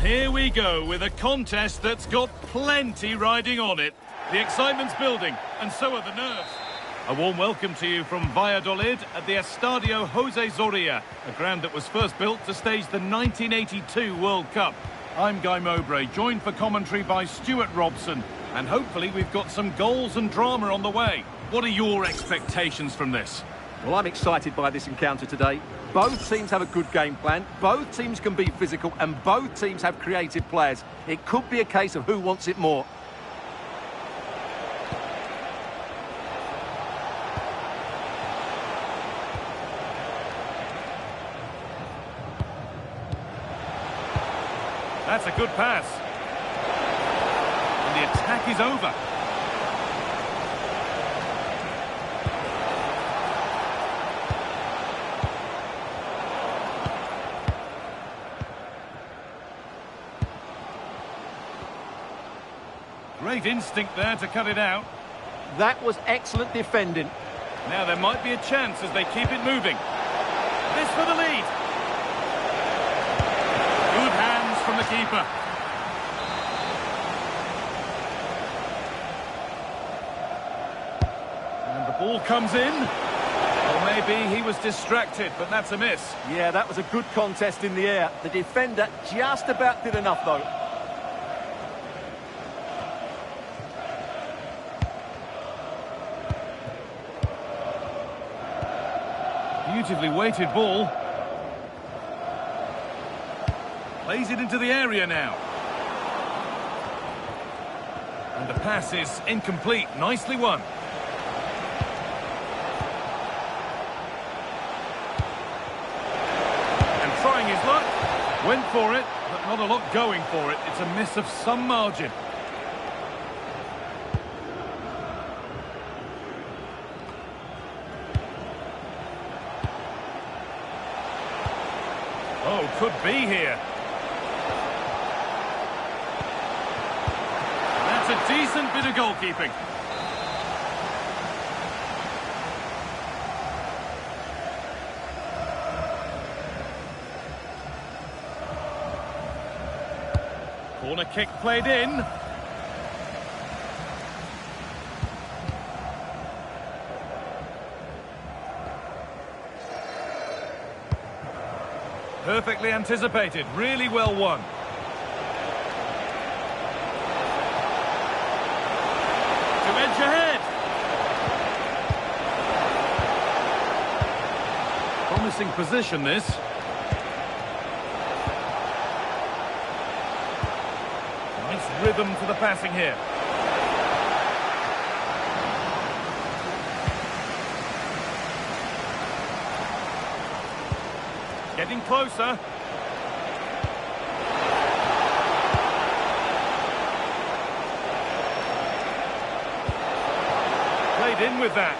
Here we go with a contest that's got plenty riding on it. The excitement's building, and so are the nerves. A warm welcome to you from Valladolid at the Estadio José Zorrilla, a ground that was first built to stage the 1982 World Cup. I'm Guy Mowbray, joined for commentary by Stuart Robson, and hopefully we've got some goals and drama on the way. What are your expectations from this? Well, I'm excited by this encounter today. Both teams have a good game plan, both teams can be physical, and both teams have creative players. It could be a case of who wants it more. That's a good pass. And the attack is over. Great instinct there to cut it out. That was excellent defending. Now there might be a chance as they keep it moving. This for the lead. Good hands from the keeper. And the ball comes in. Or maybe he was distracted, but that's a miss. Yeah, that was a good contest in the air. The defender just about did enough, though. Beautifully weighted ball. Plays it into the area now. And the pass is incomplete. Nicely won. And trying his luck. Went for it, but not a lot going for it. It's a miss of some margin. Oh, could be here. That's a decent bit of goalkeeping. Corner kick played in. Perfectly anticipated, really well won. To edge ahead. Promising position, this. Nice rhythm to the passing here. Getting closer. Played in with that.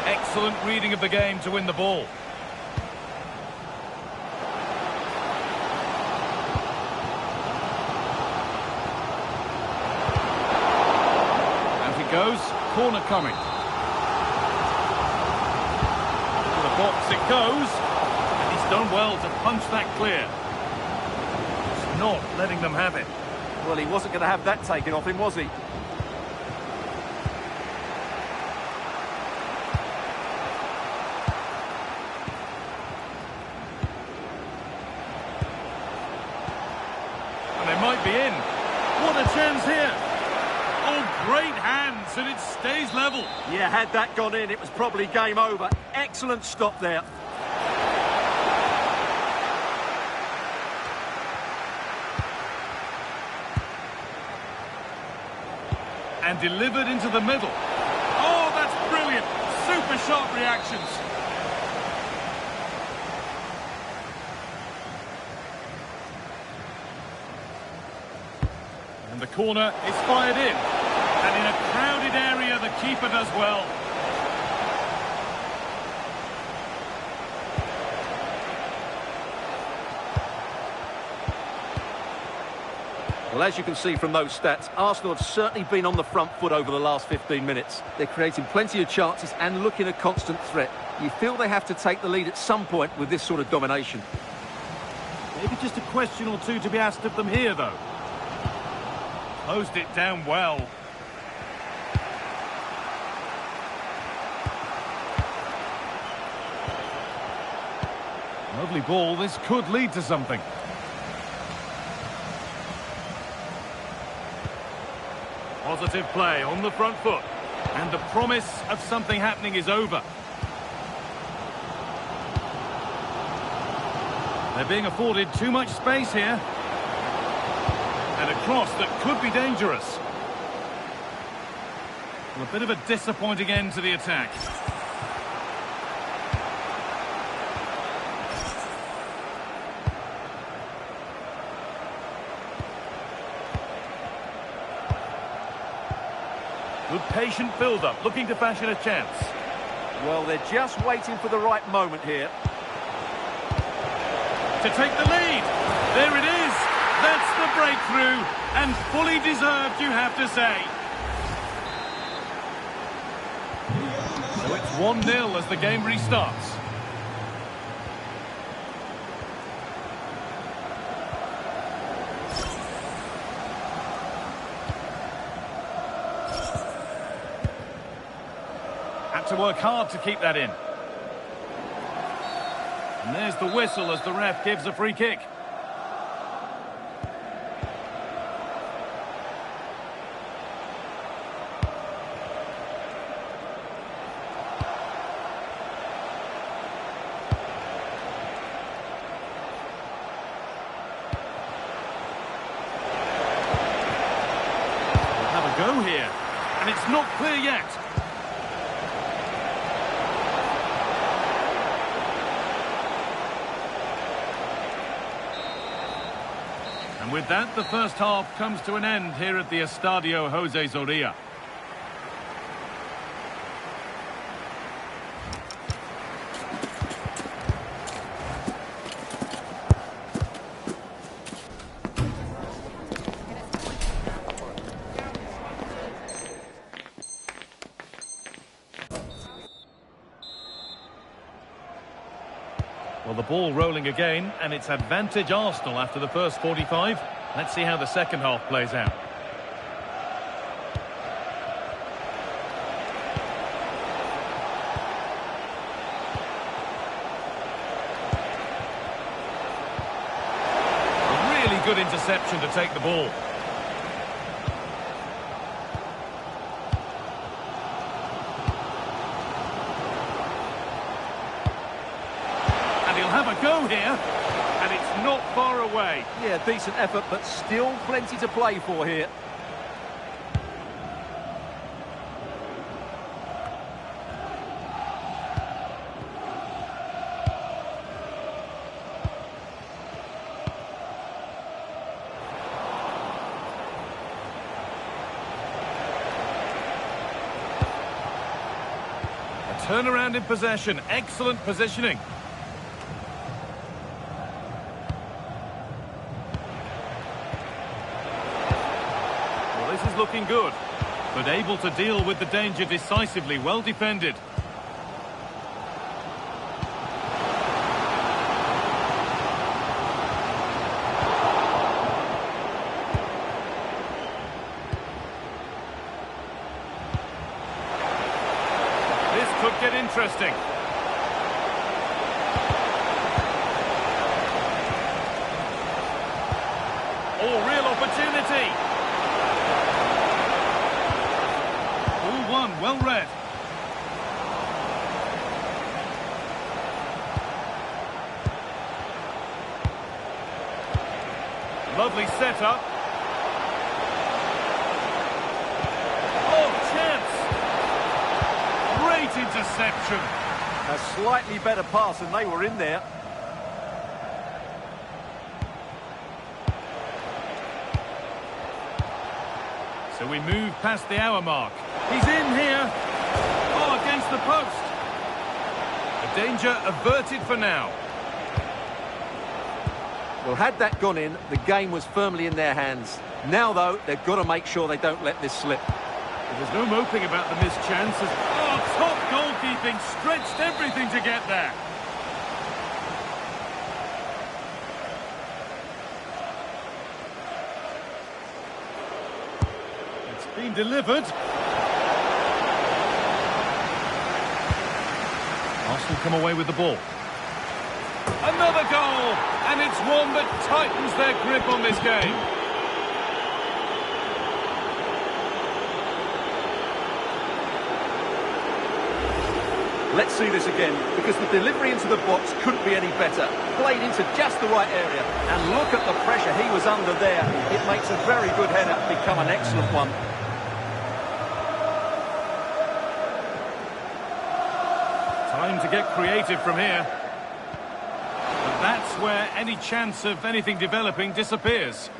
Excellent reading of the game to win the ball. Goes, corner coming. To the box it goes, and he's done well to punch that clear. Just not letting them have it. Well, he wasn't going to have that taken off him, was he? And they might be in. What a chance here. Oh, great hands, and it stays level. Yeah, had that gone in, it was probably game over. Excellent stop there. And delivered into the middle. Oh, that's brilliant. Super sharp reactions. And the corner is fired in. And in a crowded area, the keeper does well. Well, as you can see from those stats, Arsenal have certainly been on the front foot over the last 15 minutes. They're creating plenty of chances and looking a constant threat. You feel they have to take the lead at some point with this sort of domination. Maybe just a question or two to be asked of them here, though. Closed it down well. Lovely ball. This could lead to something. Positive play on the front foot. And the promise of something happening is over. They're being afforded too much space here. And a cross that could be dangerous. Well, a bit of a disappointing end to the attack. Good patient build-up, looking to fashion a chance. Well, they're just waiting for the right moment here. To take the lead. There it is. That's the breakthrough. And fully deserved, you have to say. So it's 1-0 as the game restarts. Had to work hard to keep that in. And there's the whistle as the ref gives a free kick. We'll have a go here. And it's not clear yet. And with that, the first half comes to an end here at the Estadio José Zorrilla. Well, the ball rolling again, and it's advantage Arsenal after the first 45. Let's see how the second half plays out. A really good interception to take the ball. He'll have a go here, and it's not far away. Yeah, decent effort, but still plenty to play for here. A turnaround in possession, excellent positioning. This is looking good, but able to deal with the danger decisively, well defended. This could get interesting. Oh, real opportunity. Well read. Lovely setup. Oh, chance. Great interception. A slightly better pass and they were in there. So we move past the hour mark. He's in here. Oh, against the post. The danger averted for now. Well, had that gone in, the game was firmly in their hands. Now, though, they've got to make sure they don't let this slip. There's no moping about the missed chances. Oh, top goalkeeping, stretched everything to get there. It's been delivered. Arsenal come away with the ball. Another goal! And it's one that tightens their grip on this game. Let's see this again, because the delivery into the box couldn't be any better. Played into just the right area. And look at the pressure he was under there. It makes a very good header become an excellent one. Time to get creative from here. But that's where any chance of anything developing disappears.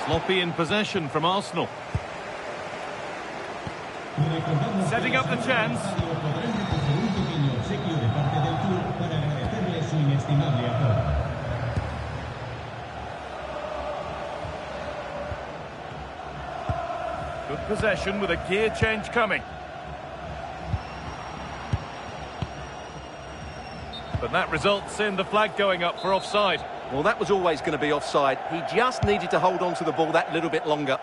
Sloppy in possession from Arsenal. Setting up the chance. Good possession with a gear change coming. But that results in the flag going up for offside. Well, that was always going to be offside. He just needed to hold on to the ball that little bit longer.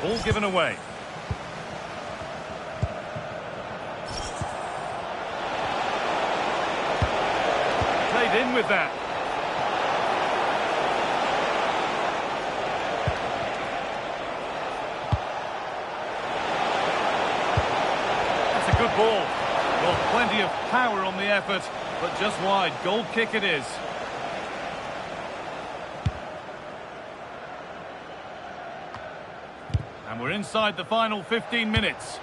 Ball given away. Played in with that. That's a good ball. Well, plenty of power on the effort, but just wide. Goal kick it is. And we're inside the final 15 minutes.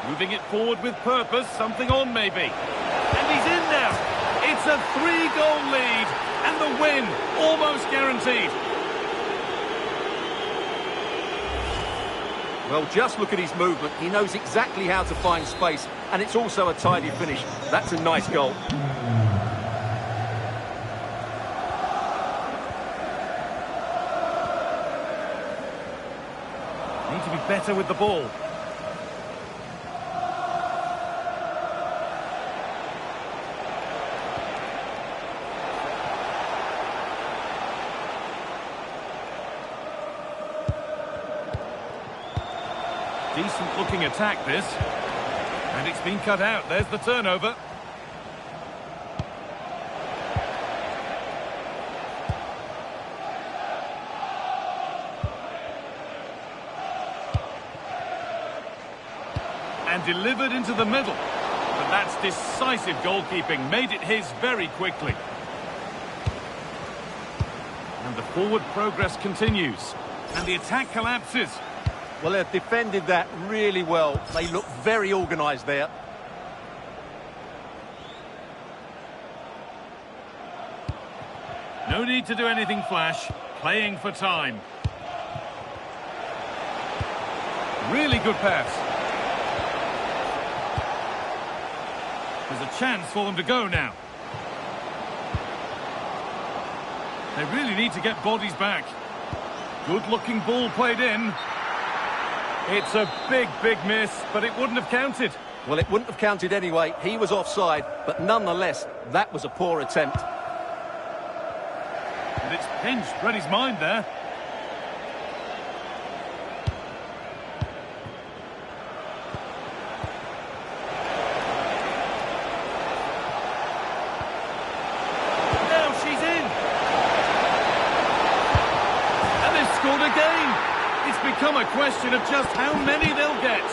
Moving it forward with purpose, something on maybe. And he's in now. It's a 3-goal lead, and the win almost guaranteed. Well, just look at his movement. He knows exactly how to find space, and it's also a tidy finish. That's a nice goal. Need to be better with the ball. Decent looking attack this. And it's been cut out. There's the turnover. And delivered into the middle. But that's decisive goalkeeping. Made it his very quickly. And the forward progress continues. And the attack collapses. Well, they've defended that really well. They look very organised there. No need to do anything flash. Playing for time. Really good pass. There's a chance for them to go now. They really need to get bodies back. Good-looking ball played in. It's a big, big miss, but it wouldn't have counted. Well, it wouldn't have counted anyway. He was offside, but nonetheless, that was a poor attempt. And it's pinched Reddy's mind there. Now she's in. And they've scored again. It's become a question of just how many they'll get.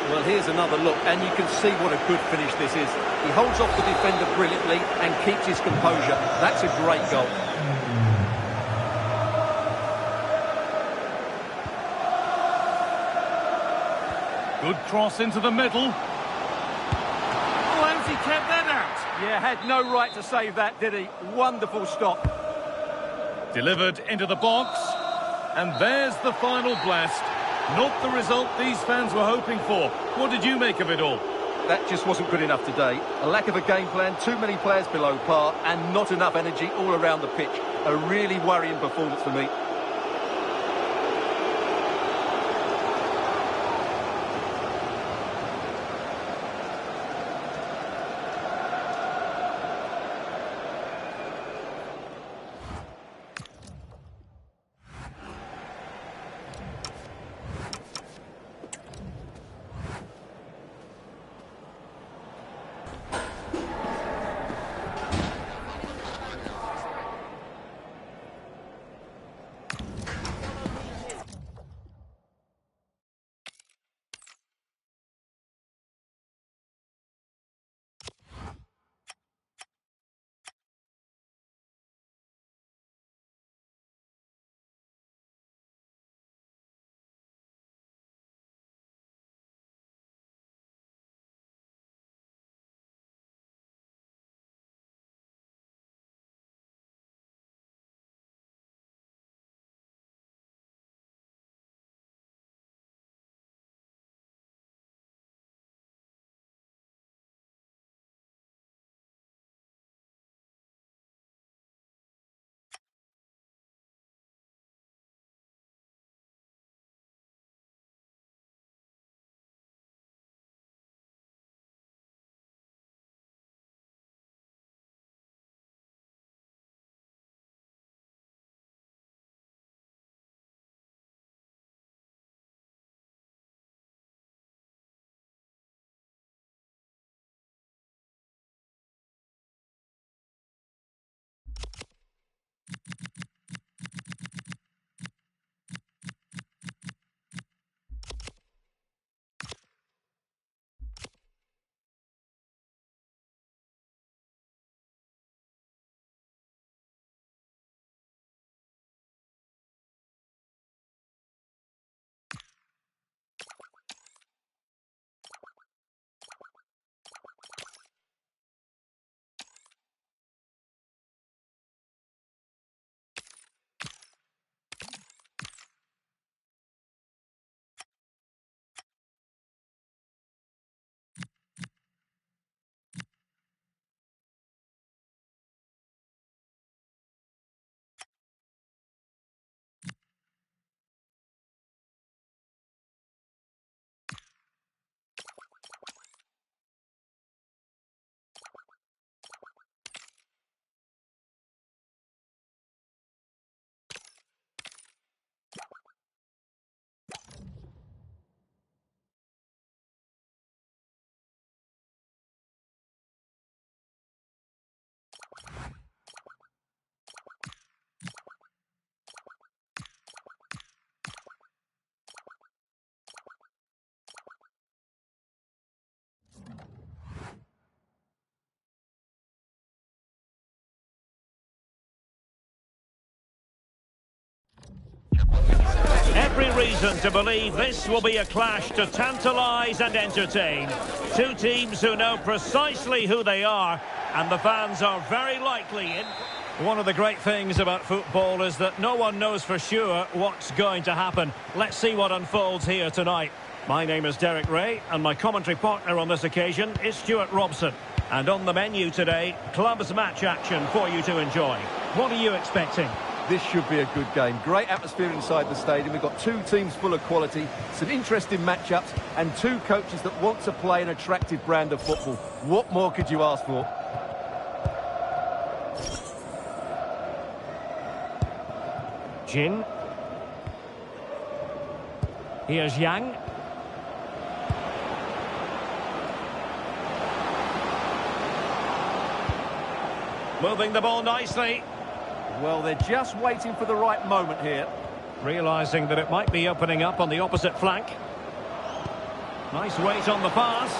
Well, here's another look, and you can see what a good finish this is. He holds off the defender brilliantly and keeps his composure. That's a great goal. Good cross into the middle. Oh, how's he kept that out? Yeah, had no right to save that, did he? Wonderful stop. Delivered into the box. And there's the final blast. Not the result these fans were hoping for. What did you make of it all? That just wasn't good enough today. A lack of a game plan, too many players below par, and not enough energy all around the pitch. A really worrying performance for me. Every reason to believe this will be a clash to tantalise and entertain. Two teams who know precisely who they are, and the fans are very likely in. One of the great things about football is that no one knows for sure what's going to happen. Let's see what unfolds here tonight. My name is Derek Ray, and my commentary partner on this occasion is Stuart Robson. And on the menu today, clubs match action for you to enjoy. What are you expecting? This should be a good game. Great atmosphere inside the stadium. We've got two teams full of quality, some interesting matchups, and two coaches that want to play an attractive brand of football. What more could you ask for? Jin. Here's Yang. Moving the ball nicely. Well, they're just waiting for the right moment here. Realising that it might be opening up on the opposite flank. Nice weight on the pass.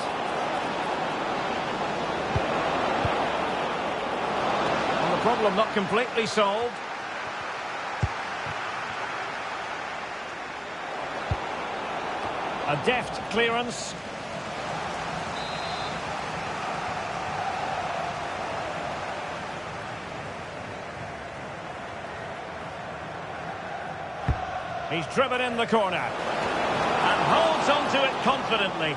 Well, the problem not completely solved. A deft clearance. He's driven in the corner and holds on to it confidently.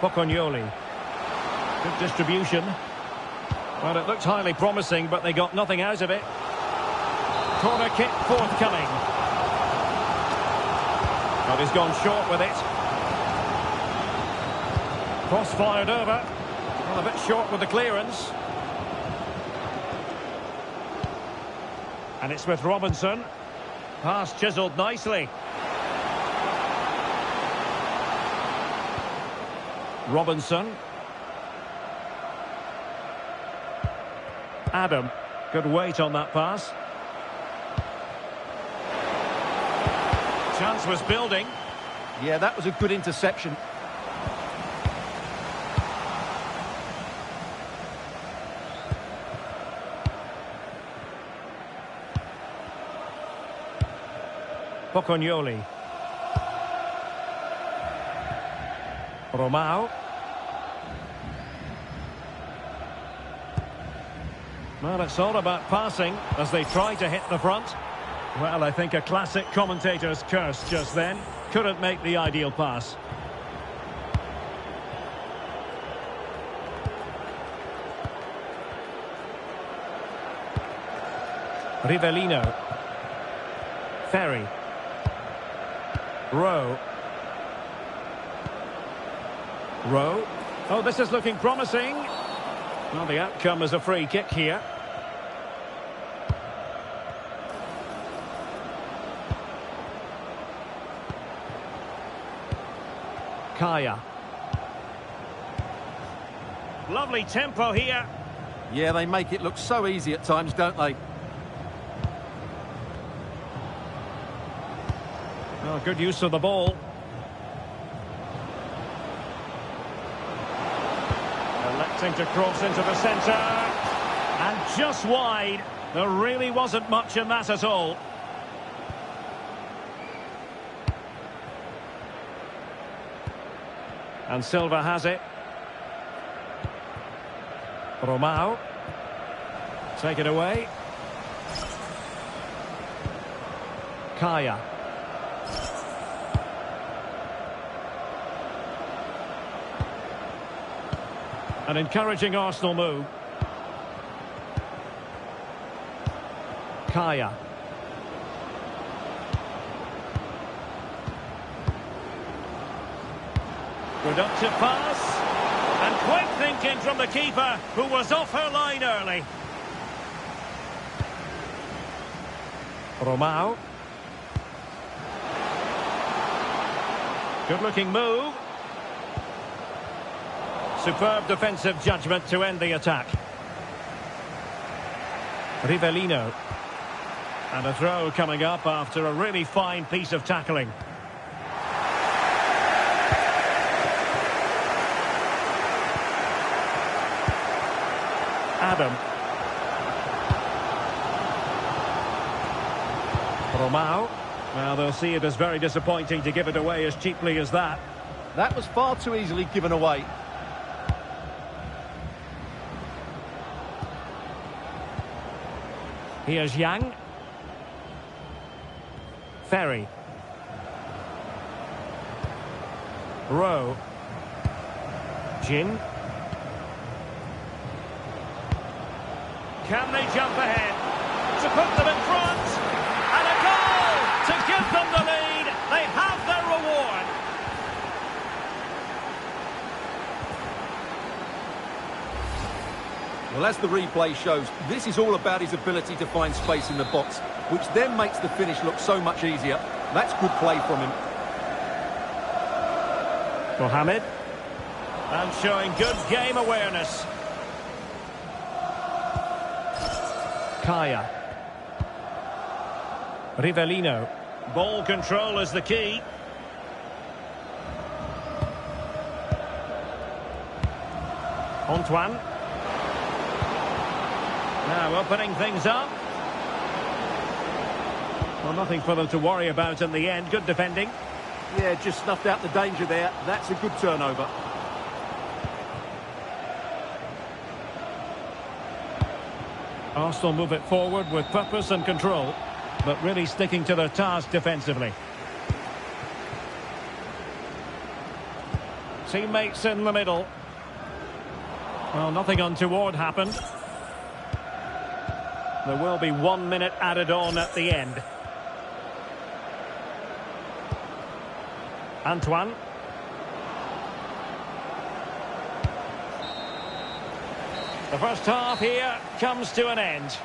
Bocconioli. Good distribution. Well, it looked highly promising, but they got nothing out of it. Corner kick forthcoming. But he's gone short with it. Cross fired over. Well, a bit short with the clearance. And it's with Robinson. Pass chiselled nicely. Robinson. Adam. Good weight on that pass. Chance was building. Yeah, that was a good interception. Bocconioli. Romao. Well, it's all about passing as they try to hit the front. Well, I think a classic commentator's curse just then. Couldn't make the ideal pass. Rivellino. Ferry. Rowe. Rowe. Oh, this is looking promising. Well, the outcome is a free kick here. Kaya. Lovely tempo here. Yeah, they make it look so easy at times, don't they? Oh, good use of the ball. Electing to cross into the centre. And just wide. There really wasn't much in that at all. And Silva has it. Romao. Take it away. Kaya. An encouraging Arsenal move. Kaya. Productive pass. And quick thinking from the keeper, who was off her line early. Romao. Good-looking move. Superb defensive judgment to end the attack. Rivellino. And a throw coming up after a really fine piece of tackling. Adam. Romao. Well, they'll see it as very disappointing to give it away as cheaply as that. That was far too easily given away. Here's Yang. Ferry. Rowe. Jin. Can they jump ahead to put them in front? And a goal to give them the lead. They have their reward. Well, as the replay shows, this is all about his ability to find space in the box, which then makes the finish look so much easier. That's good play from him. Mohamed. And showing good game awareness. Kaya. Rivellino. Ball control is the key. Antoine. Now opening things up. Well, nothing for them to worry about in the end. Good defending. Yeah, just snuffed out the danger there. That's a good turnover. Arsenal move it forward with purpose and control, but really sticking to their task defensively. Teammates in the middle. Well, nothing untoward happened. There will be 1 minute added on at the end. Antoine. The first half here comes to an end.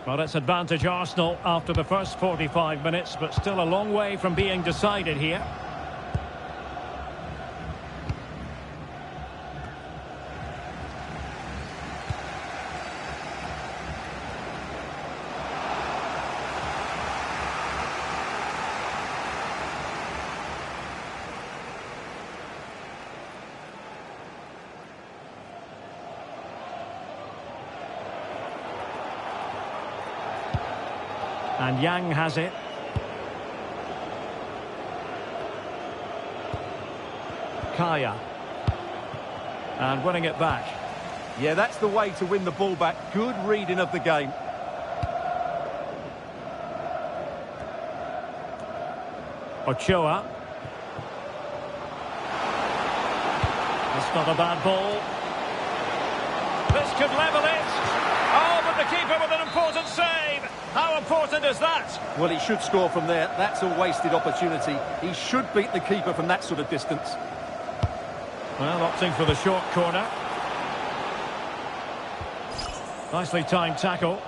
Well, it's advantage Arsenal after the first 45 minutes, but still a long way from being decided here. And Yang has it. Kaya. And winning it back. Yeah, that's the way to win the ball back. Good reading of the game. Ochoa. That's not a bad ball. This could level it. Oh, but the keeper with an important save. How important is that? Well, he should score from there. That's a wasted opportunity. He should beat the keeper from that sort of distance. Well, opting for the short corner. Nicely timed tackle.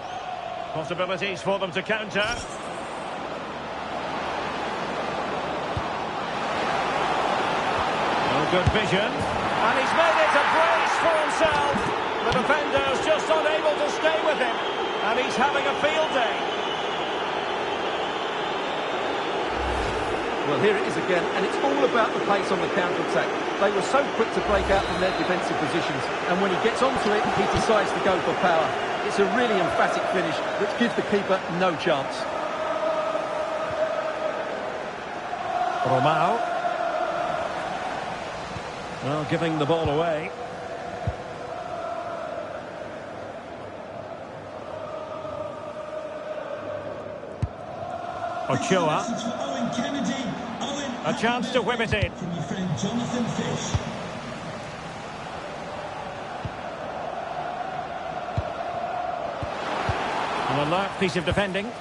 Possibilities for them to counter. Oh, good vision. And he's made it a brace for himself. The defender's just unable to stay with him. And he's having a field day. Well, here it is again, and it's all about the pace on the counter-attack. They were so quick to break out from their defensive positions, and when he gets onto it, he decides to go for power. It's a really emphatic finish, which gives the keeper no chance. Romao. Well, giving the ball away. Ochoa. A chance to whip it in. An alert piece of defending.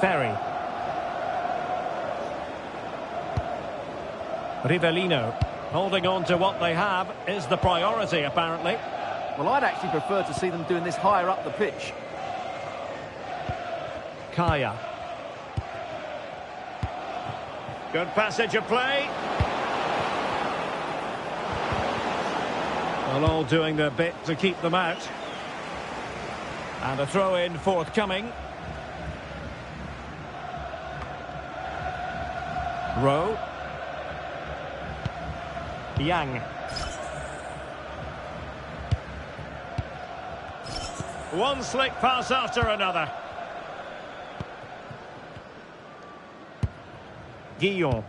Ferry. Rivellino. Holding on to what they have is the priority, apparently. Well, I'd actually prefer to see them doing this higher up the pitch. Kaya. Good passage of play. Well, all doing their bit to keep them out. And a throw-in forthcoming. Rowe. Yang. One slick pass after another. Guillon.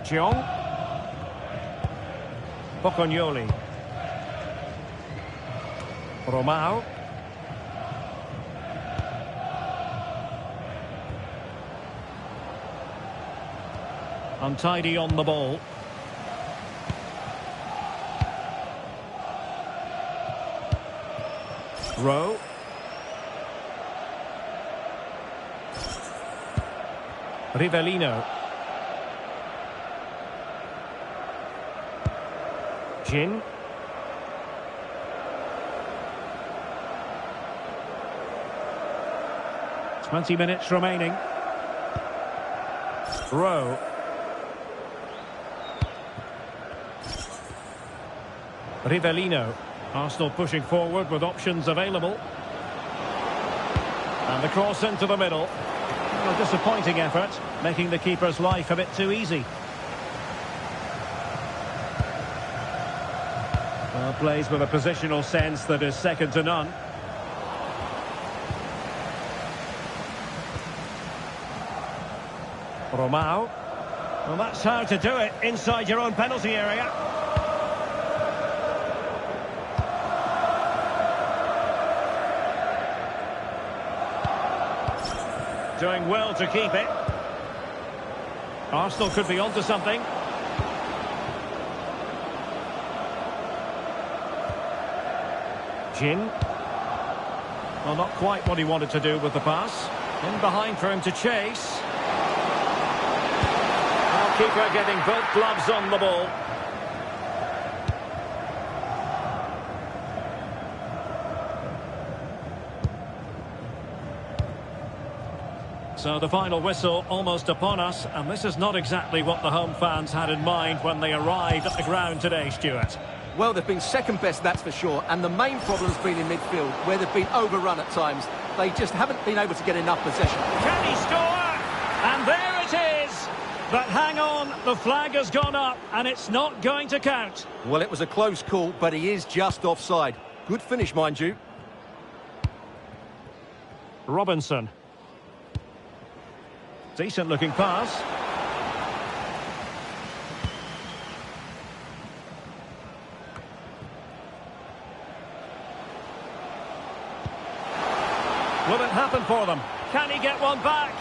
Jeong. Bocconioli. Romao. Untidy on the ball. Rowe. Rivellino. Jin. Twenty minutes remaining. Rowe. Rivellino. Arsenal pushing forward with options available. And the cross into the middle. A disappointing effort, making the keeper's life a bit too easy. Well, plays with a positional sense that is second to none. Romao. Well, that's how to do it inside your own penalty area. Doing well to keep it. Arsenal could be onto something. Jin. Well, not quite what he wanted to do with the pass. In behind for him to chase. Well, keeper getting both gloves on the ball. So the final whistle almost upon us, and this is not exactly what the home fans had in mind when they arrived at the ground today, Stuart. Well, they've been second best, that's for sure, and the main problem's been in midfield, where they've been overrun at times. They just haven't been able to get enough possession. Can he score? And there it is! But hang on, the flag has gone up, and it's not going to count. Well, it was a close call, but he is just offside. Good finish, mind you. Robinson. Decent looking pass. Will it happen for them? Can he get one back?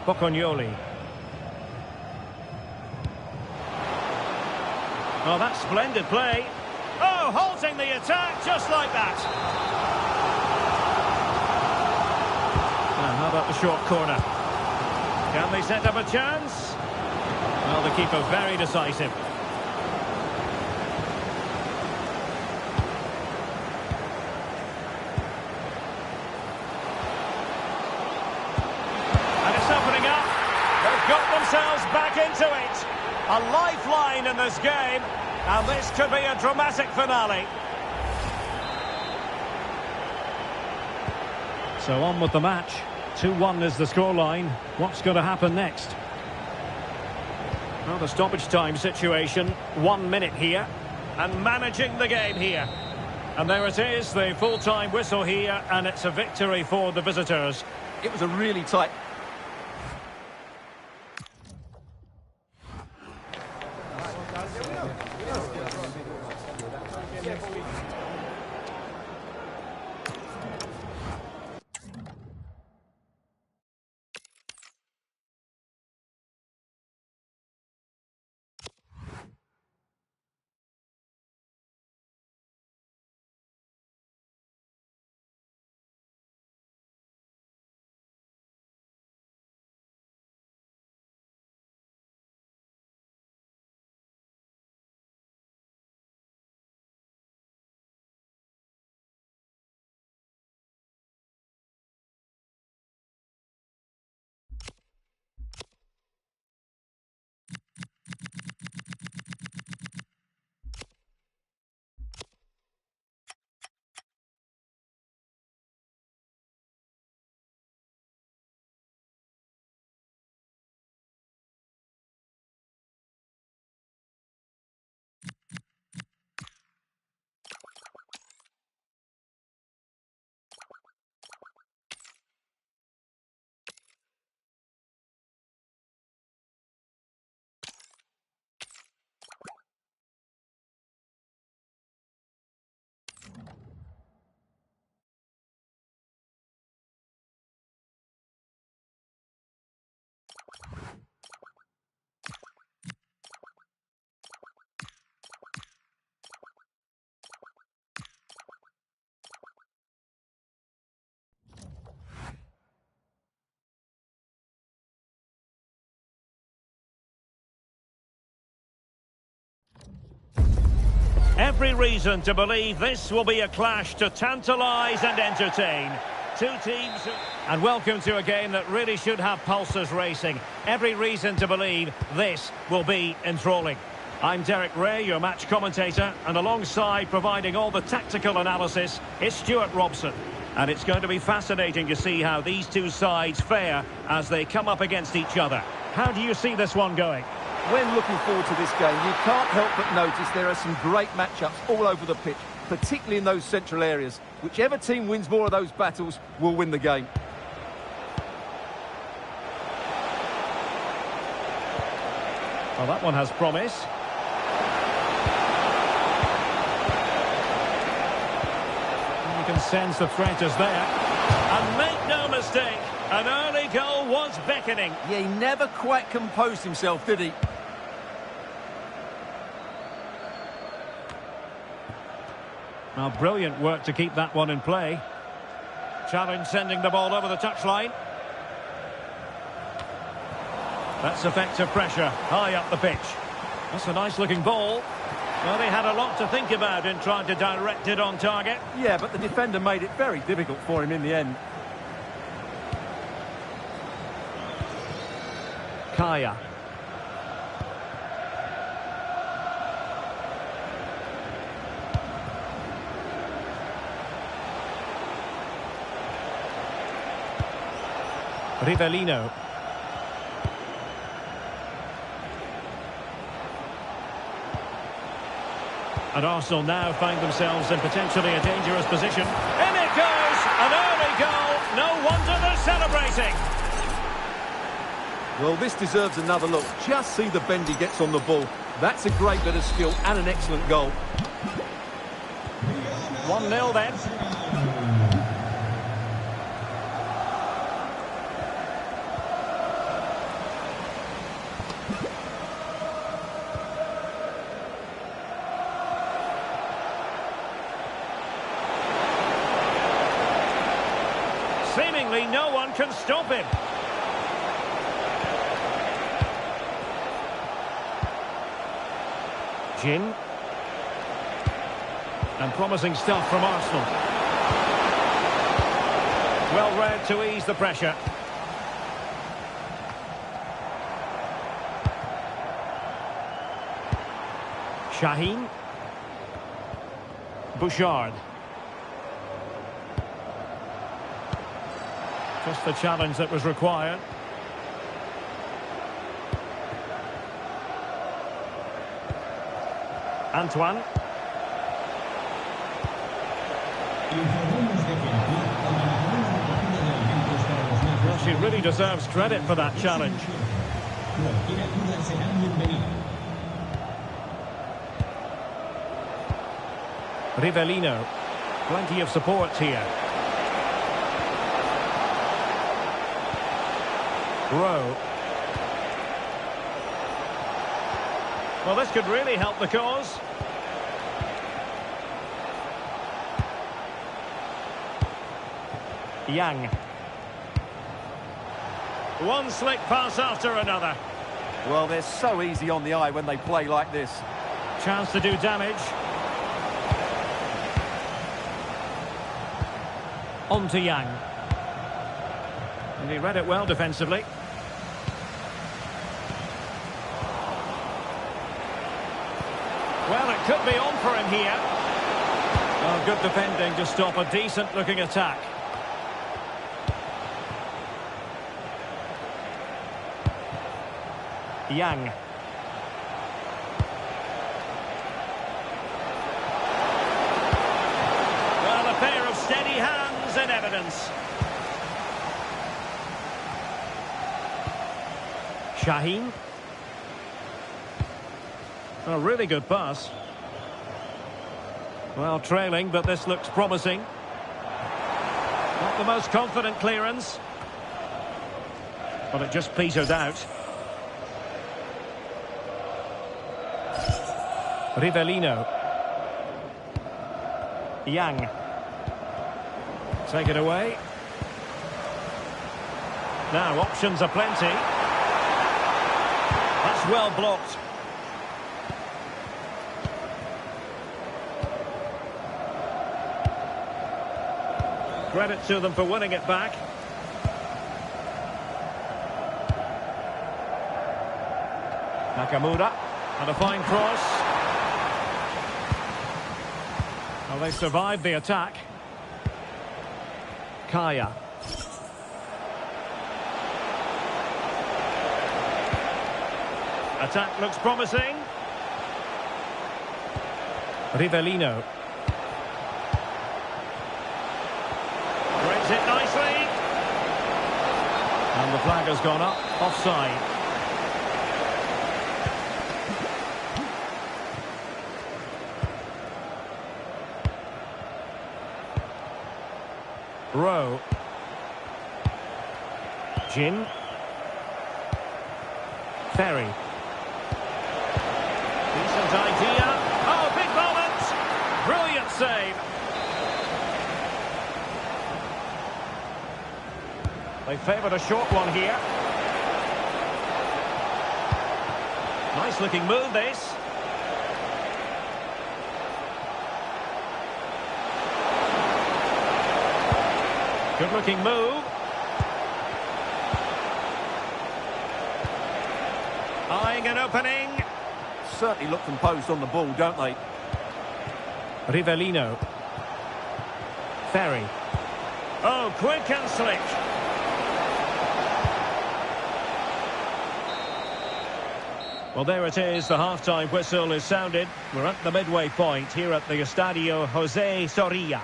Bocconioli. Oh, that's splendid play. Oh, halting the attack just like that. And how about the short corner? Can they set up a chance? Well, the keeper very decisive. And it's opening up. They've got themselves back into it. A lifeline in this game. And this could be a dramatic finale. So on with the match. 2-1 is the scoreline. What's going to happen next? Well, the stoppage time situation. 1 minute here. And managing the game here. And there it is, the full-time whistle here. And it's a victory for the visitors. It was a really tight Every reason to believe this will be a clash to tantalise and entertain. Two teams... And welcome to a game that really should have pulses racing. Every reason to believe this will be enthralling. I'm Derek Ray, your match commentator, and alongside providing all the tactical analysis is Stuart Robson. And it's going to be fascinating to see how these two sides fare as they come up against each other. How do you see this one going? When looking forward to this game, you can't help but notice there are some great matchups all over the pitch, particularly in those central areas. Whichever team wins more of those battles will win the game. Well, that one has promise. You can sense the threat is there. And make no mistake, an early goal was beckoning. Yeah, he never quite composed himself, did he? Well, brilliant work to keep that one in play. Challenge sending the ball over the touchline. That's effective pressure, high up the pitch. That's a nice-looking ball. Well, they had a lot to think about in trying to direct it on target. Yeah, but the defender made it very difficult for him in the end. Kaya. Rivellino. And Arsenal now find themselves in potentially a dangerous position. In it goes! An early goal! No wonder they're celebrating! Well, this deserves another look. Just see the bend he gets on the ball. That's a great bit of skill and an excellent goal. 1-0 then. Seemingly no one can stop him. Jin. And promising stuff from Arsenal. Well read to ease the pressure. Shaheen. Bouchard. Just the challenge that was required. Antoine. Well, she really deserves credit for that challenge. Rivellino. Plenty of support here. Rowe. Well, this could really help the cause. Yang. One slick pass after another. Well, they're so easy on the eye when they play like this. Chance to do damage. On to Yang. And he read it well defensively. Well, it could be on for him here. Oh, good defending to stop a decent-looking attack. Yang. Well, a pair of steady hands in evidence. Shaheen. A really good pass. Well, trailing, but this looks promising. Not the most confident clearance. But it just petered out. Rivellino. Yang. Take it away. Now, options are plenty. That's well blocked. Credit to them for winning it back. Nakamura, and a fine cross. Well, they survived the attack. Kaya. Attack looks promising. Rivellino. Brings it nicely. And the flag has gone up. Offside. Rowe. Jin. Ferry. Decent idea. Oh, big moment! Brilliant save. They favoured a short one here. Nice looking move, this. Good looking move. Eyeing an opening. Certainly look composed on the ball, don't they? Rivellino. Ferry. Oh, quick and slick. Well, there it is. The half-time whistle is sounded. We're at the midway point here at the Estadio José Zorrilla.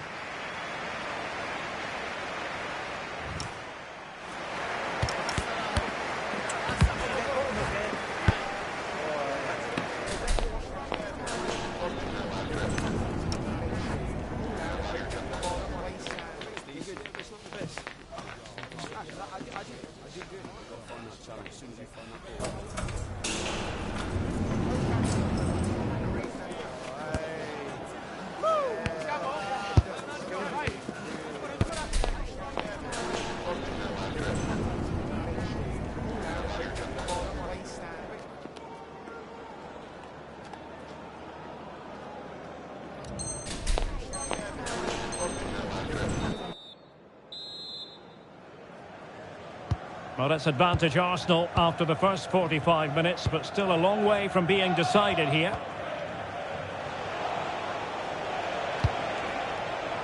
Well, it's advantage Arsenal after the first 45 minutes, but still a long way from being decided here.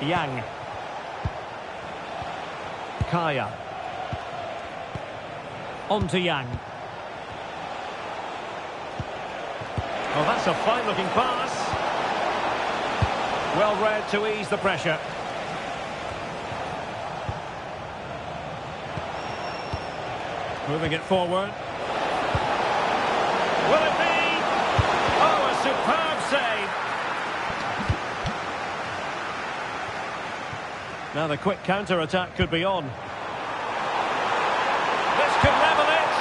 Yang. Kaya. On to Yang. Oh, that's a fine-looking pass. Well read to ease the pressure. Moving it forward. Will it be? Oh, a superb save. Now the quick counter-attack could be on. This could level it.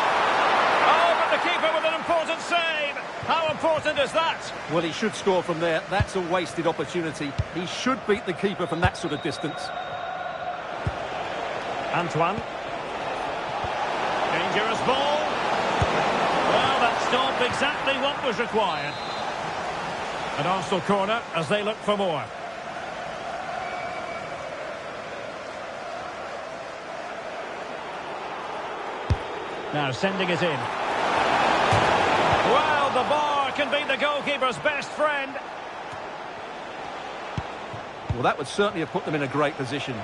Oh, but the keeper with an important save. How important is that? Well, he should score from there. That's a wasted opportunity. He should beat the keeper from that sort of distance. Antoine. Dangerous ball. Well, that's not exactly what was required. An Arsenal corner as they look for more. Now sending it in. Well, the bar can be the goalkeeper's best friend. Well, that would certainly have put them in a great position.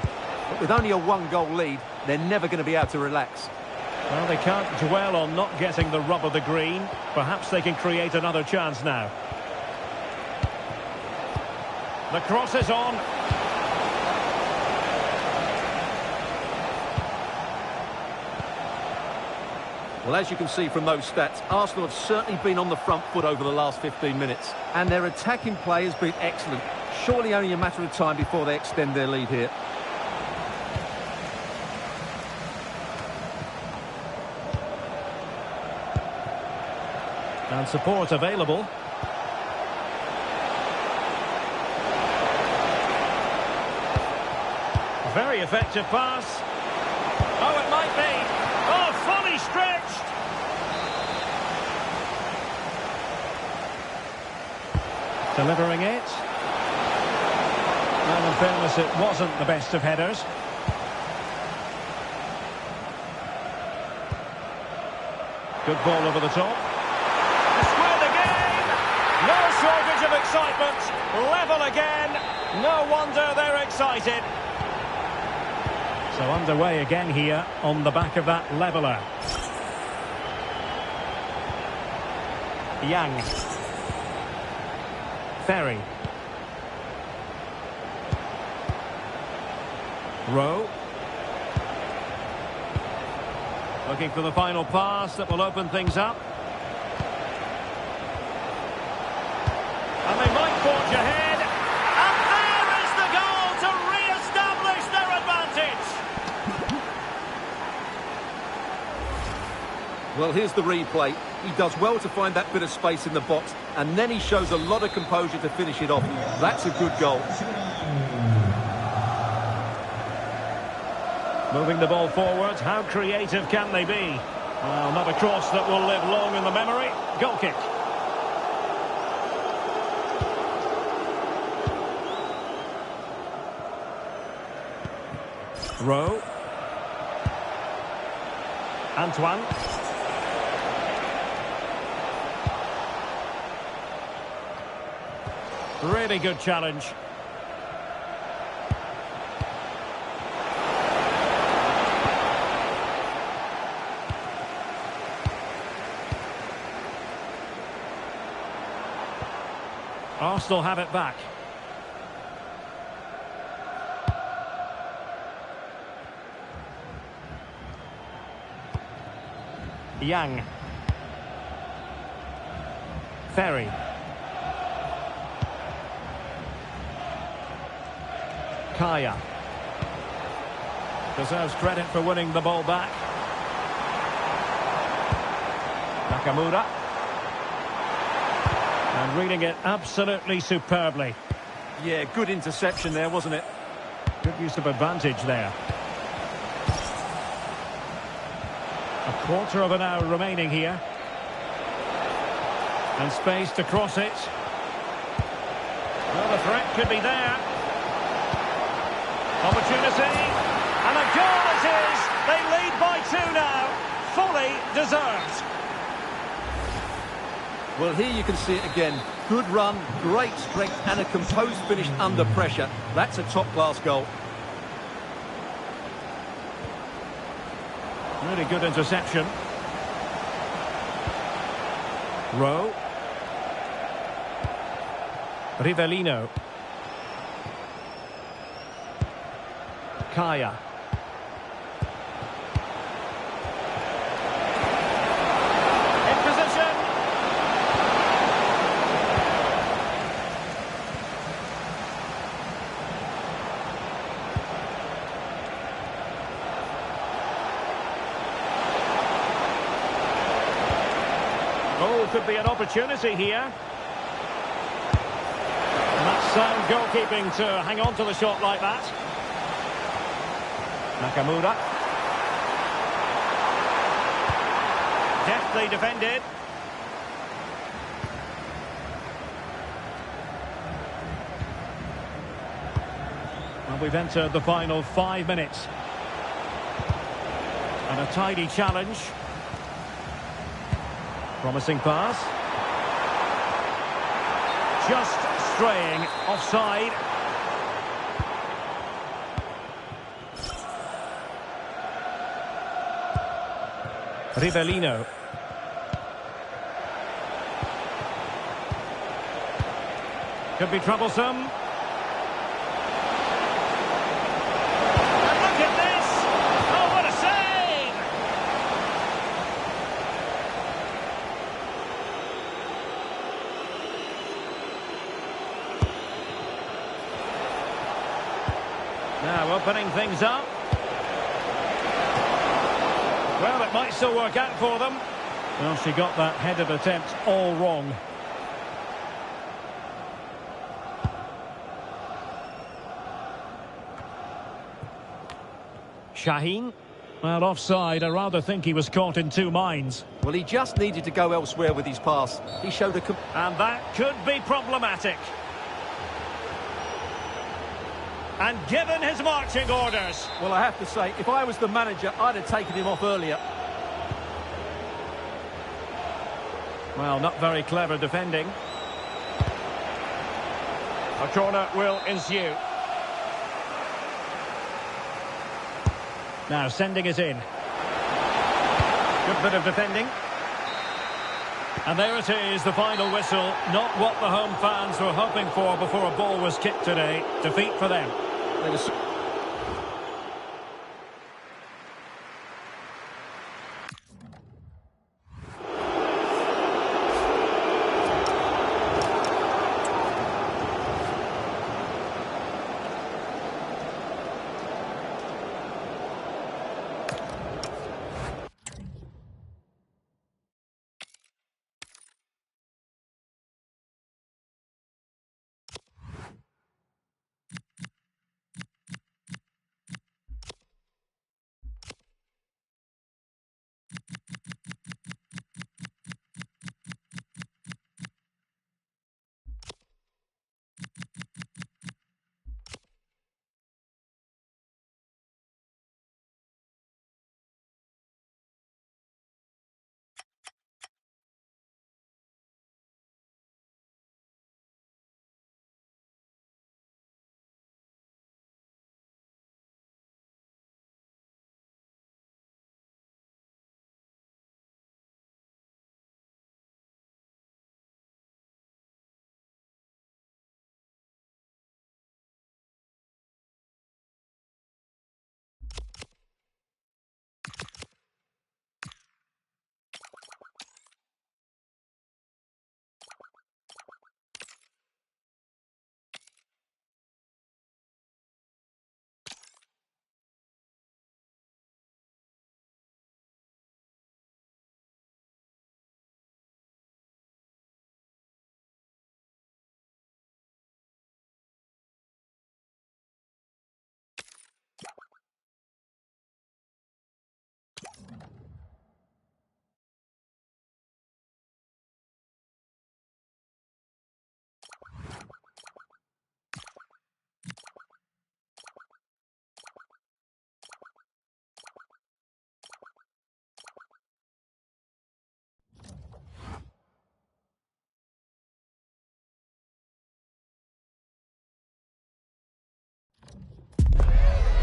But with only a one-goal lead, they're never going to be able to relax. Well, they can't dwell on not getting the rub of the green. Perhaps they can create another chance now. The cross is on. Well, as you can see from those stats, Arsenal have certainly been on the front foot over the last 15 minutes. And their attacking play has been excellent. Surely only a matter of time before they extend their lead here. And support available. Very effective pass. Oh, it might be. Oh, fully stretched. Delivering it. And in fairness, it wasn't the best of headers. Good ball over the top. To square the game. No shortage of excitement. Level again. No wonder they're excited. So underway again here on the back of that leveller. Yang. Ferry. Rowe. Looking for the final pass that will open things up. And they might forge ahead. And there is the goal to re-establish their advantage. Well, here's the replay. He does well to find that bit of space in the box, and then he shows a lot of composure to finish it off. That's a good goal. Moving the ball forward, how creative can they be? Well, not a cross that will live long in the memory. Goal kick. Rowe. Antoine. Really good challenge. Arsenal have it back. Yang. Ferry. Kaya. Deserves credit for winning the ball back. Nakamura. And reading it absolutely superbly. Yeah, good interception there, wasn't it? Good use of advantage there. A quarter of an hour remaining here. And space to cross it. Well, the threat could be there. Opportunity. And a goal it is. They lead by 2 now. Fully deserved. Well, here you can see it again. Good run, great strength, and a composed finish under pressure. That's a top-class goal. Really good interception. Rowe. Rivellino. Kaya. In position. Oh, could be an opportunity here. And that's sound goalkeeping to hang on to the shot like that. Nakamura. Deftly defended. Well, we've entered the final 5 minutes. And a tidy challenge. Promising pass. Just straying offside. Rivellino. Could be troublesome. And look at this! Oh, what a save! Now opening things up. Well, it might still work out for them. Well, she got that headed attempt all wrong. Shaheen. Well, offside. I rather think he was caught in 2 minds. Well, he just needed to go elsewhere with his pass. He showed a... And that could be problematic. And given his marching orders. Well, I have to say, if I was the manager, I'd have taken him off earlier. Well, not very clever defending. A corner will ensue. Now sending it in. Good bit of defending. And there it is, the final whistle. Not what the home fans were hoping for before a ball was kicked today. Defeat for them.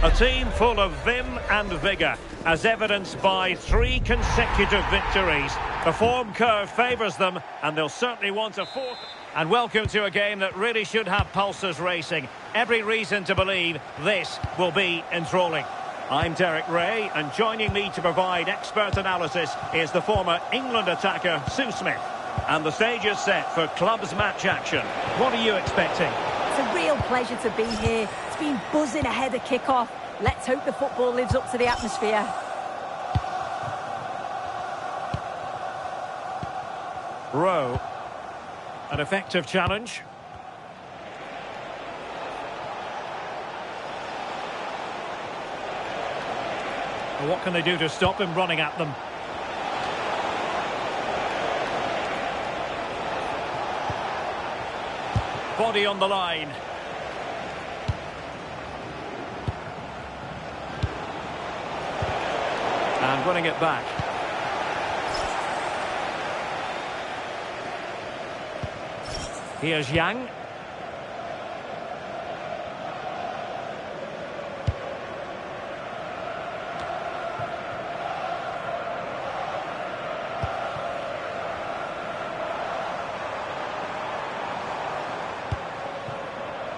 A team full of vim and vigour, as evidenced by 3 consecutive victories. The form curve favours them, and they'll certainly want a 4th. And welcome to a game that really should have pulses racing. Every reason to believe this will be enthralling. I'm Derek Ray, and joining me to provide expert analysis is the former England attacker, Sue Smith. And the stage is set for clubs match action. What are you expecting? It's a real pleasure to be here. It's been buzzing ahead of kick-off. Let's hope the football lives up to the atmosphere. Rowe. An effective challenge. Well, what can they do to stop him running at them? Body on the line. And winning it back. Here's Yang.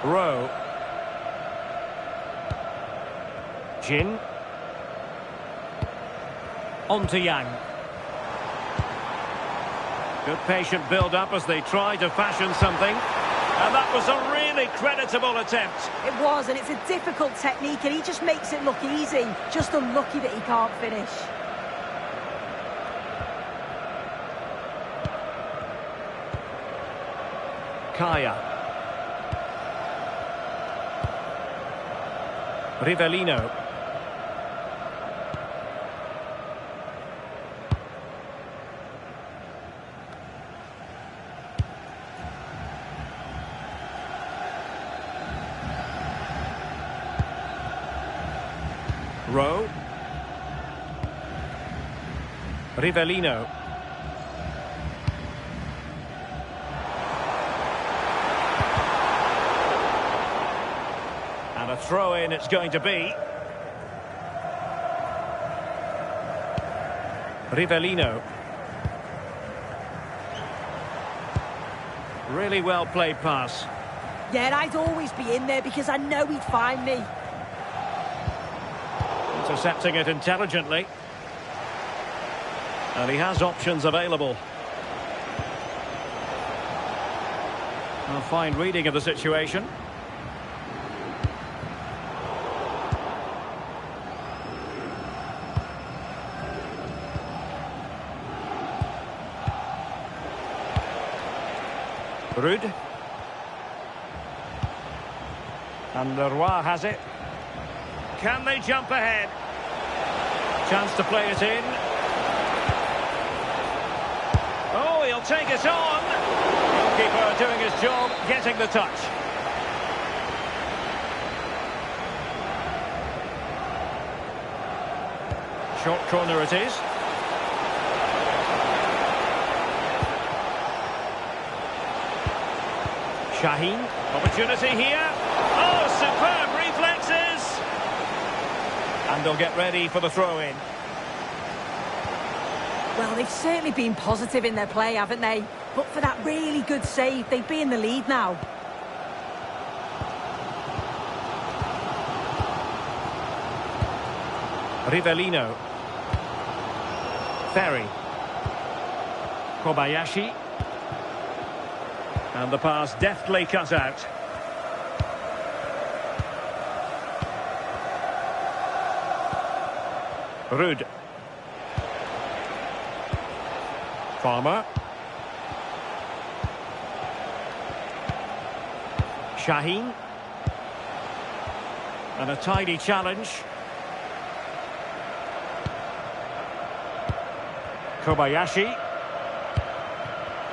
Rowe. Jin. On to Yang. Good patient build-up as they try to fashion something. And that was a really creditable attempt. It was, and it's a difficult technique, and he just makes it look easy. Just unlucky that he can't finish. Kaya. Rivellino. Rowe. Rivellino. throw-in it's going to be. Rivellino. Really well played pass. Yeah, I'd always be in there because I know he'd find me. Intercepting it intelligently. And he has options available. A fine reading of the situation. Rude. And Leroy has it. Can they jump ahead? Chance to play it in. Oh, he'll take it on. Keeper doing his job, getting the touch. Short corner it is. Shaheen, opportunity here. Oh, superb reflexes! And they'll get ready for the throw-in. Well, they've certainly been positive in their play, haven't they? But for that really good save, they'd be in the lead now. Rivellino. Ferry. Kobayashi. And the pass deftly cut out. Rude. Farmer. Shaheen. And a tidy challenge. Kobayashi.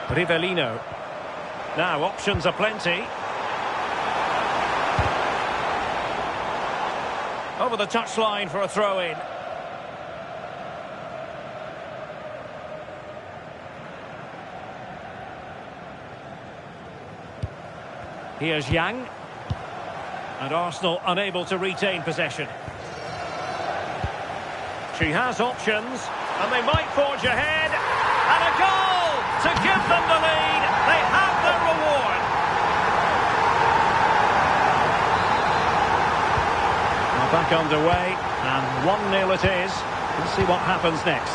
Rivellino. Now, options are plenty. Over the touchline for a throw-in. Here's Yang. And Arsenal unable to retain possession. She has options, and they might forge ahead. And a goal to give them the lead. They have their reward. Well, back underway, and 1-0 it is. We'll see what happens next.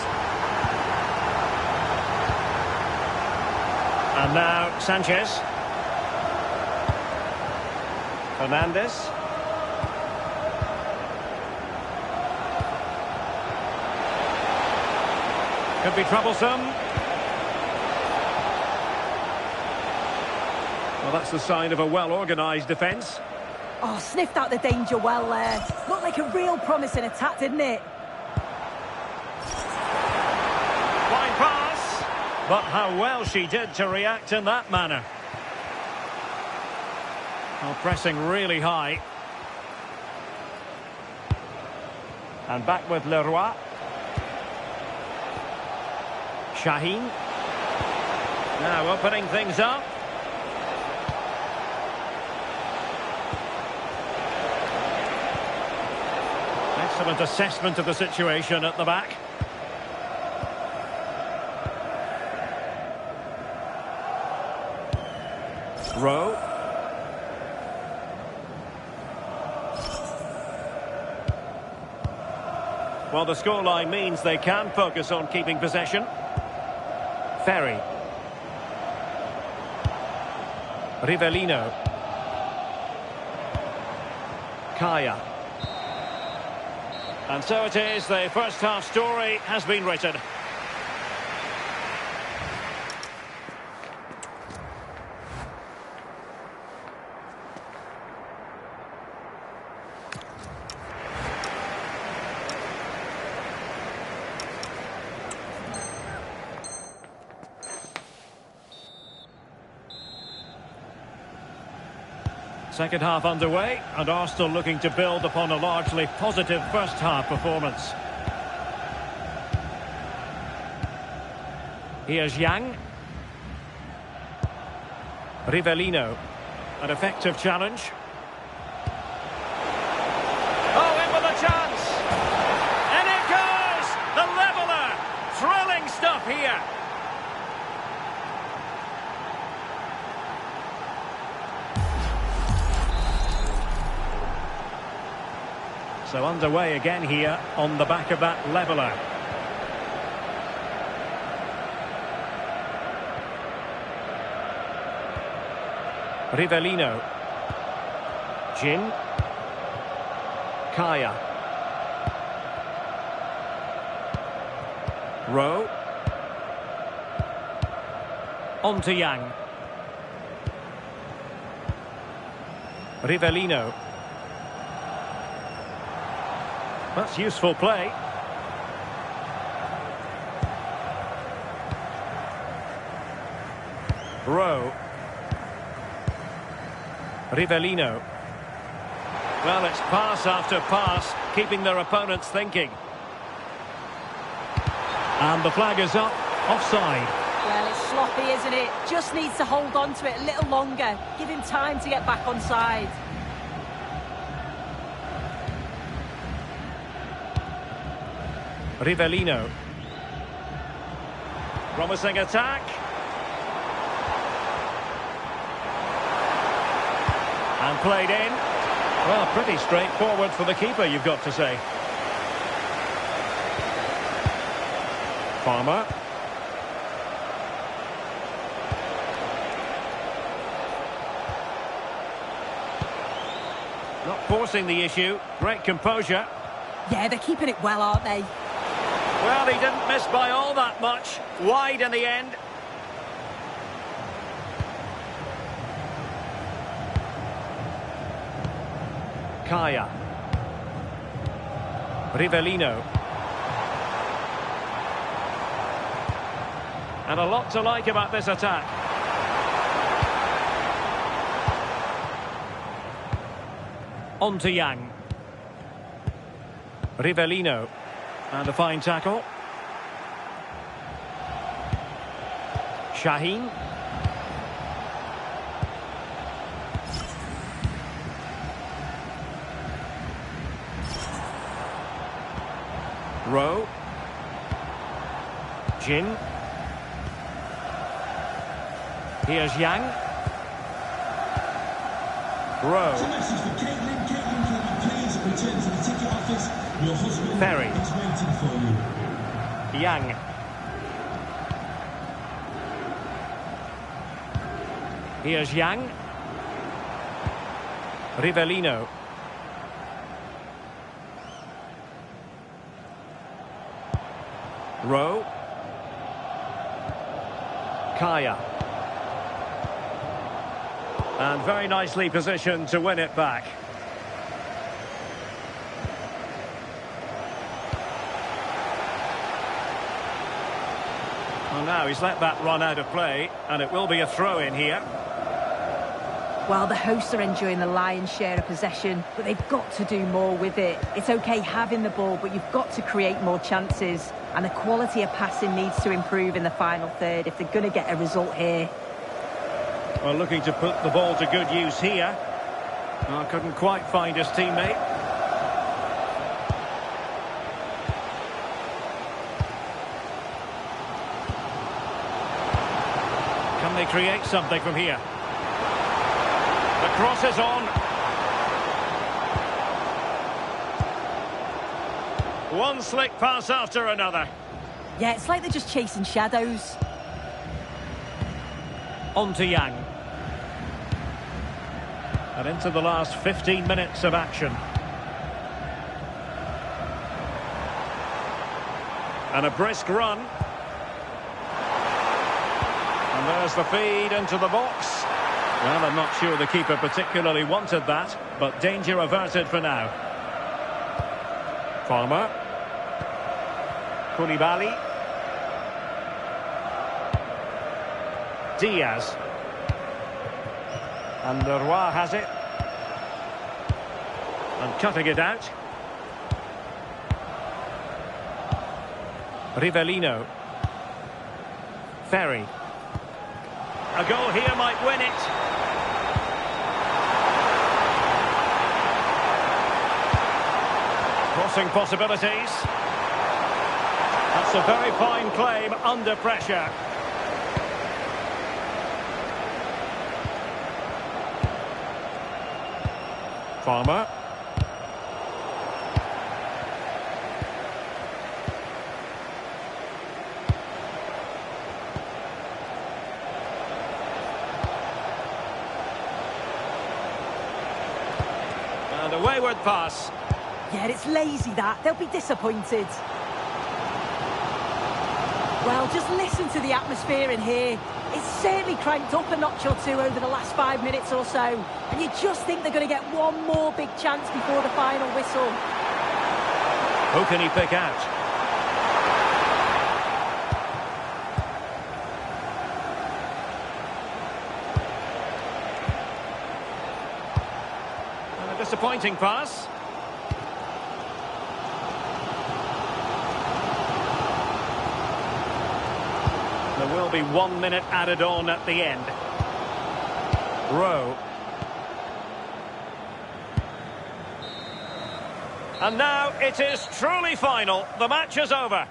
And now Sanchez. Fernandez. Could be troublesome. Well, that's the sign of a well-organised defence. Oh, sniffed out the danger well there. Looked like a real promising attack, didn't it? Fine pass. But how well she did to react in that manner. Well, pressing really high. And back with Leroy. Shaheen. Now opening things up. Excellent assessment of the situation at the back. Rowe. Well, the scoreline means they can focus on keeping possession. Ferry. Rivellino. Kaya. And so it is, the first half story has been written. Second half underway, and Arsenal looking to build upon a largely positive first half performance. Here's Yang. Rivellino. An effective challenge. So underway again here on the back of that leveller. Rivellino. Jin. Kaya. Rowe. On to Yang. Rivellino. That's useful play. Rowe. Rivellino. Well, it's pass after pass, keeping their opponents thinking. And the flag is up, offside. Well, it's sloppy, isn't it? Just needs to hold on to it a little longer. Give him time to get back on side. Rivellino. Promising attack. And played in. Well, pretty straightforward for the keeper, you've got to say. Farmer. Not forcing the issue. Great composure. Yeah, they're keeping it well, aren't they? Well, he didn't miss by all that much. Wide in the end. Kaya. Rivellino. And a lot to like about this attack. On to Yang. Rivellino. And a fine tackle. Shaheen. Rowe. Jin. Here's Yang. Rowe. Ferry. Yang. Here's Yang. Rivellino. Rowe. Kaya. And very nicely positioned to win it back. Well, now he's let that run out of play, and it will be a throw-in here. Well, the hosts are enjoying the lion's share of possession, but they've got to do more with it. It's okay having the ball, but you've got to create more chances. And the quality of passing needs to improve in the final third if they're going to get a result here. Well, looking to put the ball to good use here. Oh, couldn't quite find his teammate. Can they create something from here? The cross is on. One slick pass after another. Yeah, it's like they're just chasing shadows. On to Yang. And into the last 15 minutes of action. And a brisk run. And there's the feed into the box. Well, I'm not sure the keeper particularly wanted that, but danger averted for now. Farmer. Koulibaly. Diaz. And Leroy has it. And cutting it out. Rivellino. Ferry. A goal here might win it. Crossing possibilities. That's a very fine claim under pressure. Farmer. And a wayward pass. Yeah, it's lazy that. They'll be disappointed. Well, just listen to the atmosphere in here. It's certainly cranked up a notch or two over the last 5 minutes or so. And you just think they're going to get one more big chance before the final whistle. Who can he pick out? And a disappointing pass. There will be 1 minute added on at the end. Rowe. And now it is truly final. The match is over.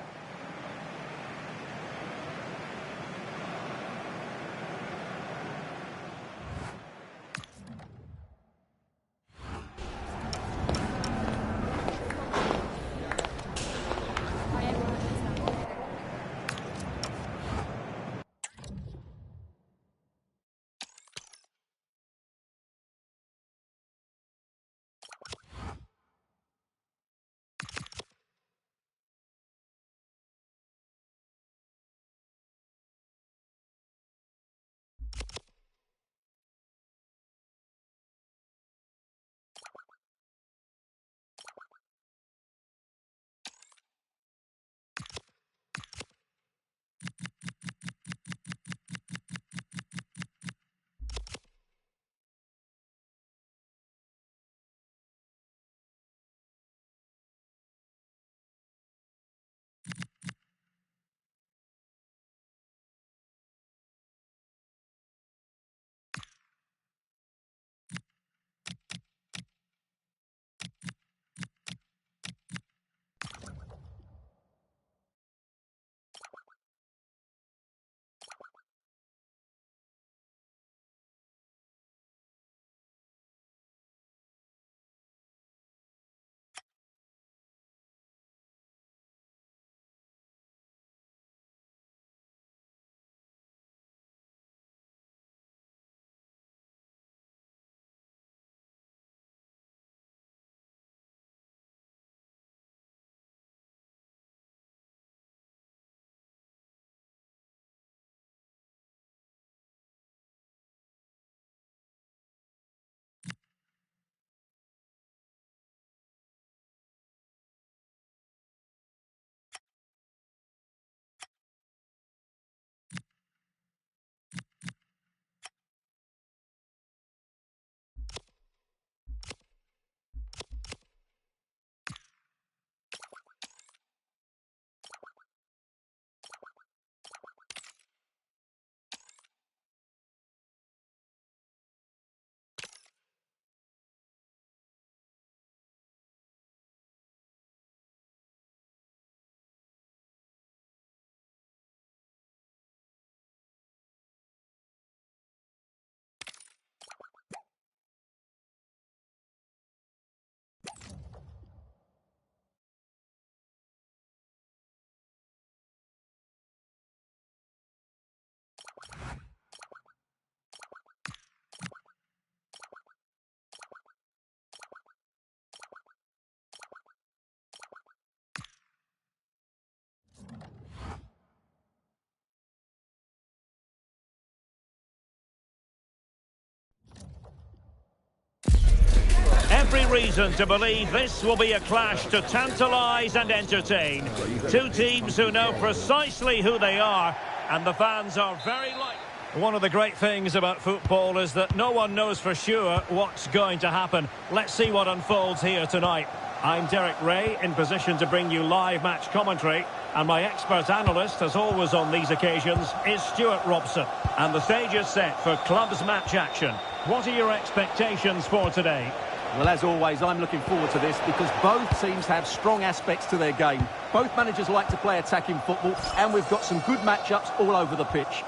Every reason to believe this will be a clash to tantalise and entertain. Two teams who know precisely who they are, and the fans are very likely. One of the great things about football is that no one knows for sure what's going to happen. Let's see what unfolds here tonight. I'm Derek Ray, in position to bring you live match commentary, and my expert analyst, as always on these occasions, is Stuart Robson. And the stage is set for clubs match action. What are your expectations for today? Well, as always, I'm looking forward to this because both teams have strong aspects to their game. Both managers like to play attacking football, and we've got some good matchups all over the pitch.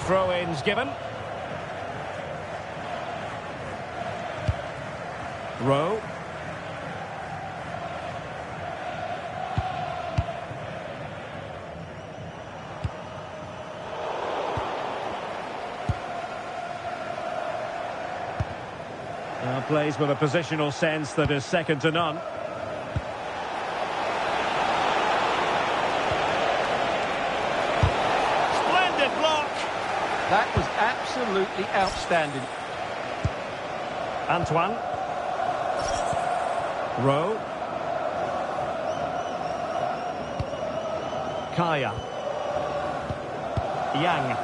Throw-ins given. Rowe. plays with a positional sense that is second to none. Splendid block. That was absolutely outstanding. Antoine. Rowe. Kaya. Yang.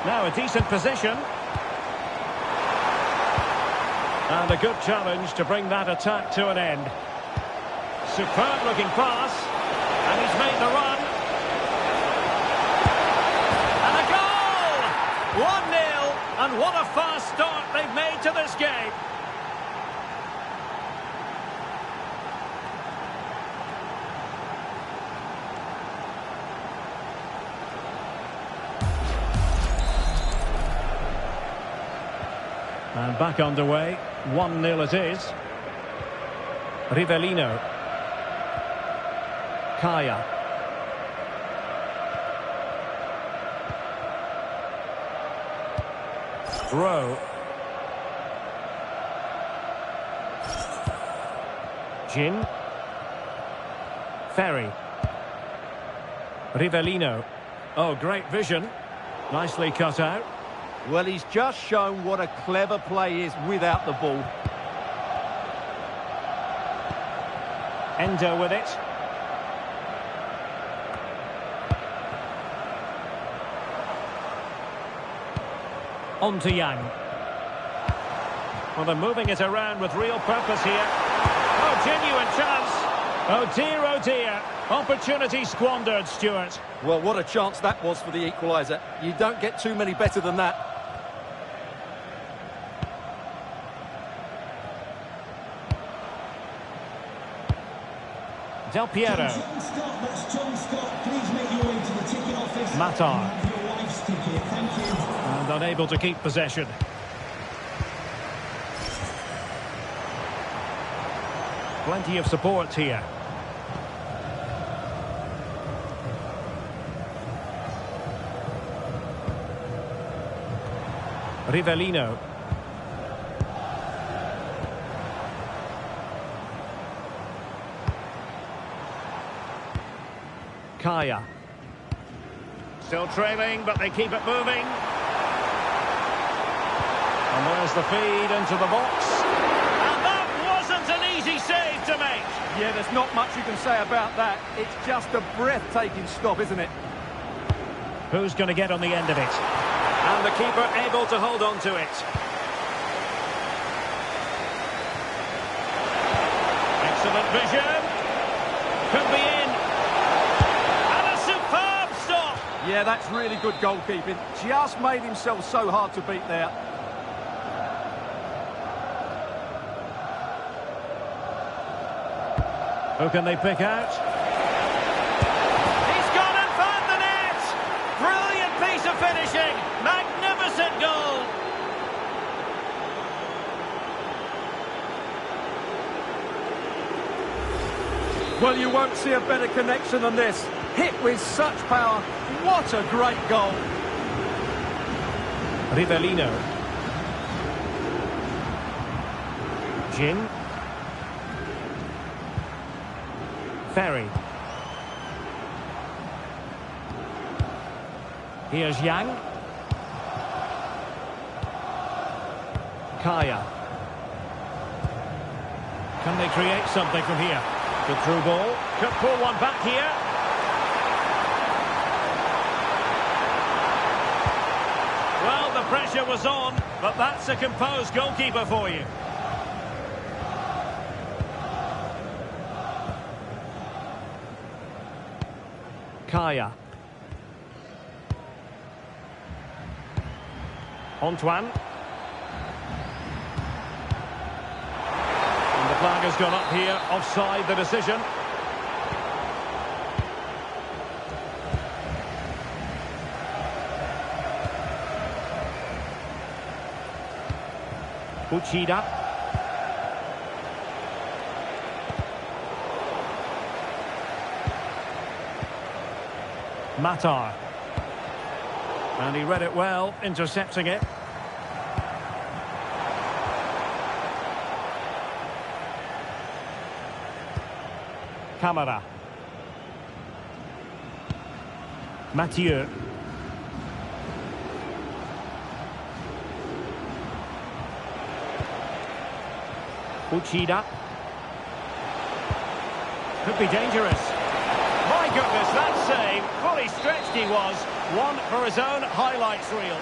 Now a decent position. And a good challenge to bring that attack to an end. Superb looking pass. And he's made the run. And a goal! 1-0. And what a fast start they've made to this game. And back underway, 1-0 it is. Rivellino. Kaya. Rowe. Jin. Ferry. Rivellino. Oh, great vision. Nicely cut out. Well, he's just shown what a clever play is without the ball. Endo with it. On to Yang. Well, they're moving it around with real purpose here. Oh, genuine chance. Oh dear, oh dear. Opportunity squandered, Stuart. Well, what a chance that was for the equaliser. You don't get too many better than that. Del Piero. Matar. And unable to keep possession. Plenty of support here. Rivellino. Kaya. Still trailing, but they keep it moving. And there's the feed into the box. And that wasn't an easy save to make. Yeah, there's not much you can say about that. It's just a breathtaking stop, isn't it? Who's going to get on the end of it? And the keeper able to hold on to it. Excellent vision. Could be in. And a superb stop. Yeah, that's really good goalkeeping. Just made himself so hard to beat there. Who can they pick out? He's gone and found the net! Brilliant piece of finishing! Magnificent goal! Well, you won't see a better connection than this. Hit with such power. What a great goal! Rivellino. Jin. Ferry. Here's Yang. Kaya. Can they create something from here? The through ball. Could pull one back here. Well, the pressure was on, but that's a composed goalkeeper for you. Kaya. Antoine. And the flag has gone up here, offside the decision. Uchida. Matar. And he read it well, intercepting it. Camara. Mathieu. Uchida. Could be dangerous. My goodness, that save. Fully stretched he was. One for his own highlights reel.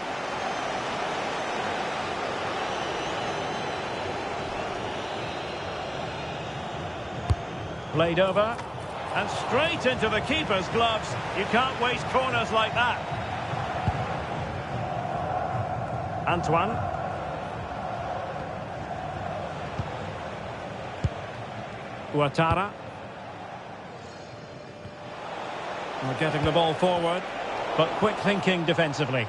Played over. And straight into the keeper's gloves. You can't waste corners like that. Antoine. Ouattara. We're getting the ball forward, but quick thinking defensively.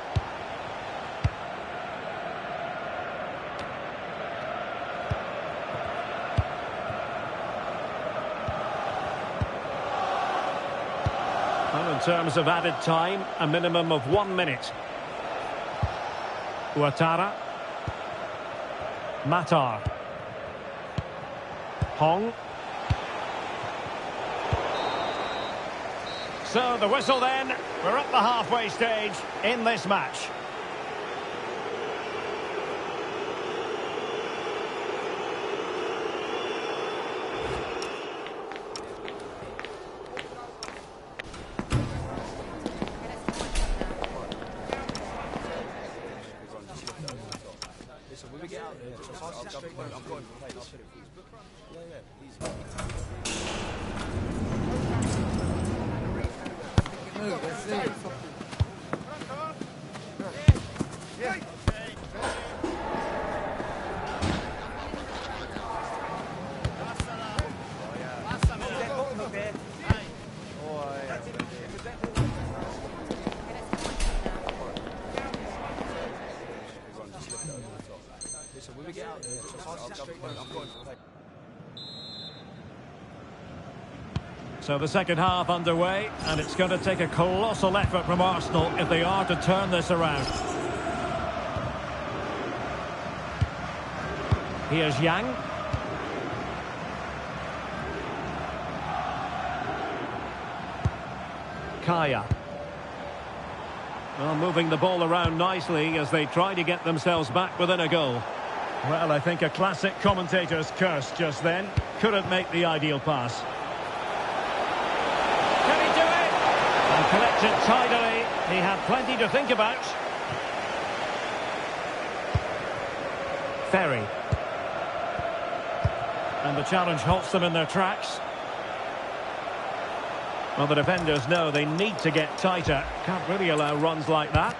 Well, in terms of added time, a minimum of 1 minute. Ouattara. Matar. Hong. So the whistle then, we're at the halfway stage in this match. So the second half underway, and it's going to take a colossal effort from Arsenal if they are to turn this around. Here's Yang. Kaya. Well, moving the ball around nicely as they try to get themselves back within a goal. Well, I think a classic commentator's curse just then. Couldn't make the ideal pass. And collects it tidily. He had plenty to think about. Ferry. And the challenge halts them in their tracks. Well, the defenders know they need to get tighter. Can't really allow runs like that.